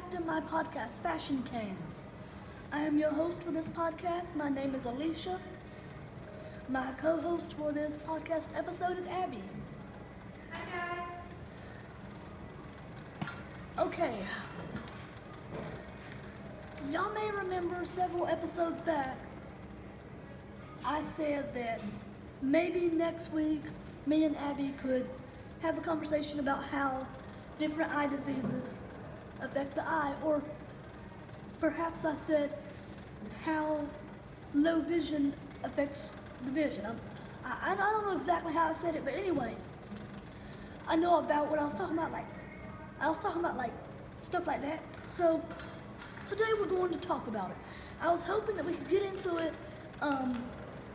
back to my podcast, Fashion Canes. I am your host for this podcast. My name is Alicia. My co-host for this podcast episode is Abby. Hi guys. Okay. Y'all may remember several episodes back, I said that maybe next week me and Abby could have a conversation about how different eye diseases affect the eye, or perhaps I said how low vision affects the vision. I don't know exactly how I said it, but anyway, I know about what I was talking about. I was talking about stuff like that. So today we're going to talk about it. I was hoping that we could get into it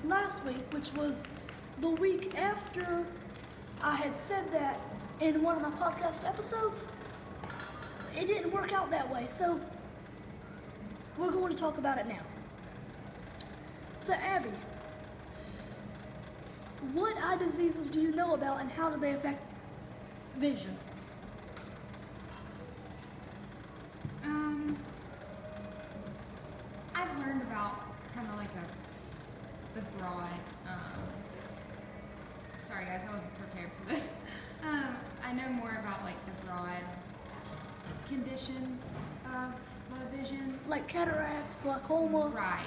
last week, which was the week after I had said that in one of my podcast episodes. It didn't work out that way, so we're going to talk about it now. So Abby, what eye diseases do you know about and how do they affect vision? I've learned about kind of like the broad, sorry guys, I wasn't prepared for this. I know more about like the broad conditions of low vision. Like cataracts, glaucoma? Right,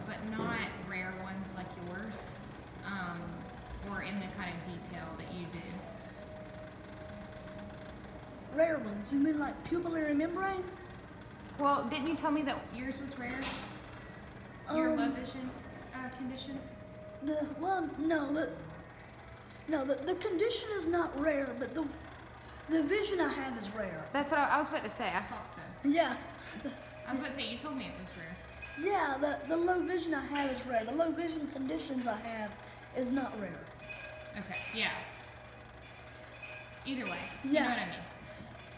but not rare ones like yours, or in the kind of detail that you do. Rare ones? You mean like pupillary membrane? Well, didn't you tell me that yours was rare? Your low Um, vision condition? The condition is not rare, but the vision I have is rare. That's what I was about to say. I thought so. Yeah, I was about to say, you told me it was rare. yeah, the low vision I have is rare. The low vision conditions I have is not rare. Okay, yeah. Either way, you know Yeah. what I mean.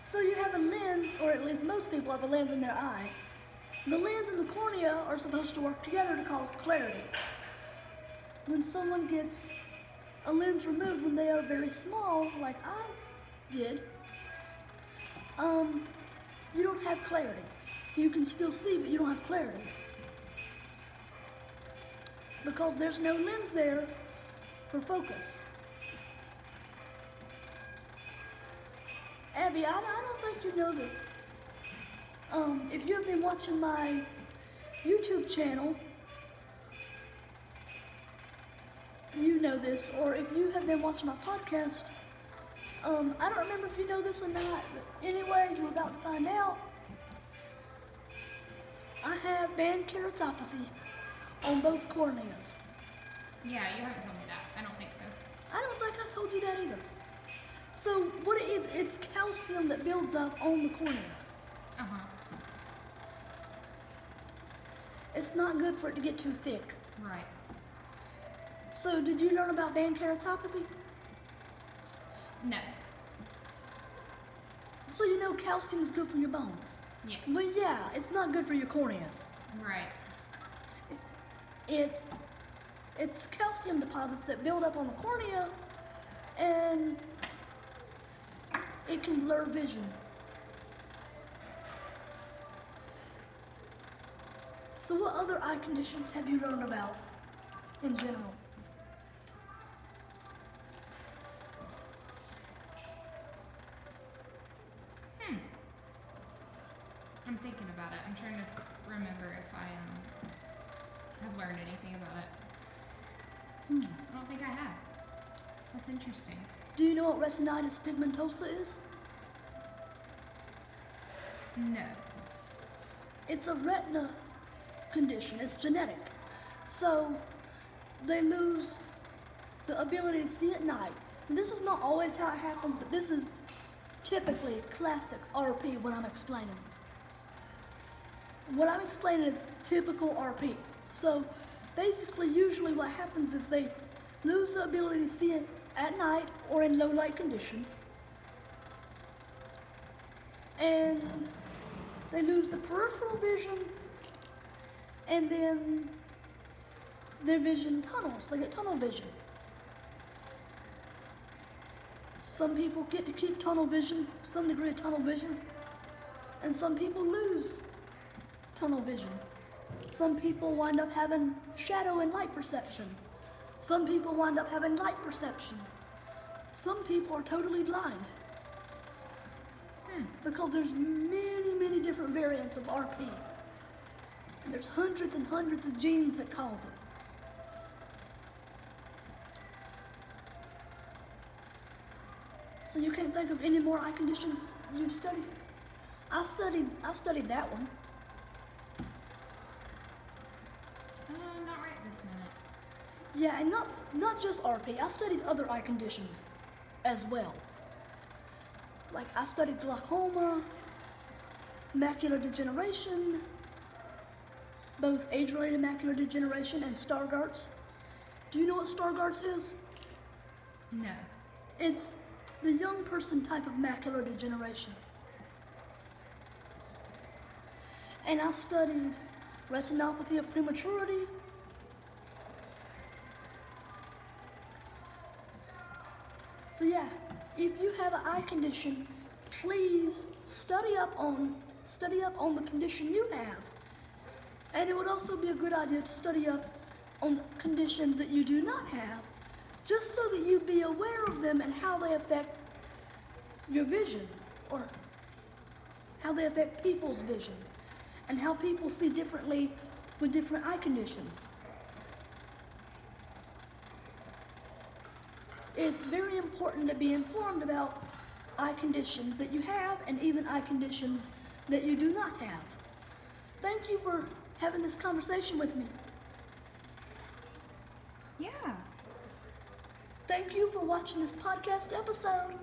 So you have a lens, or at least most people have a lens in their eye. The lens and the cornea are supposed to work together to cause clarity. When someone gets a lens removed when they are very small, like I did, you don't have clarity. You can still see, but you don't have clarity. Because there's no lens there for focus. Abby, I don't think you know this. If you have been watching my YouTube channel, you know this, or if you have been watching my podcast, I don't remember if you know this or not, but anyway, you're about to find out. I have band keratopathy on both corneas. Yeah, you haven't told me that. I don't think so. I don't think I told you that either. So what it is, it's calcium that builds up on the cornea. Uh-huh. It's not good for it to get too thick. Right. So did you learn about band keratopathy? No. So you know calcium is good for your bones. Yes. But yeah, it's not good for your corneas. Right. It's calcium deposits that build up on the cornea, and it can blur vision. So what other eye conditions have you learned about in general? I'm thinking about it. I'm trying to remember if I have learned anything about it. I don't think I have. That's interesting. Do you know what retinitis pigmentosa is? No. It's a retina condition. It's genetic. So they lose the ability to see at night. And this is not always how it happens, but this is typically classic RP when I'm explaining. What I'm explaining is typical RP. So basically, usually what happens is they lose the ability to see it at night or in low light conditions. And they lose the peripheral vision, and then their vision tunnels. They get tunnel vision. Some people get to keep tunnel vision, some degree of tunnel vision, And some people lose tunnel vision. Some people wind up having shadow and light perception. Some people wind up having light perception. Some people are totally blind. Because there's many, many different variants of RP. And there's hundreds and hundreds of genes that cause it. So you can't think of any more eye conditions you studied? I studied that one. Not right this minute. Yeah, and not just RP. I studied other eye conditions as well. Like I studied glaucoma, macular degeneration, both age-related macular degeneration and Stargardt's. Do you know what Stargardt's is? No. It's the young person type of macular degeneration. And I studied retinopathy of prematurity, so yeah, if you have an eye condition, please study up on the condition you have. And it would also be a good idea to study up on conditions that you do not have, just so that you be aware of them and how they affect your vision, or how they affect people's vision, and how people see differently with different eye conditions. It's very important to be informed about eye conditions that you have and even eye conditions that you do not have. Thank you for having this conversation with me. Yeah. Thank you for watching this podcast episode.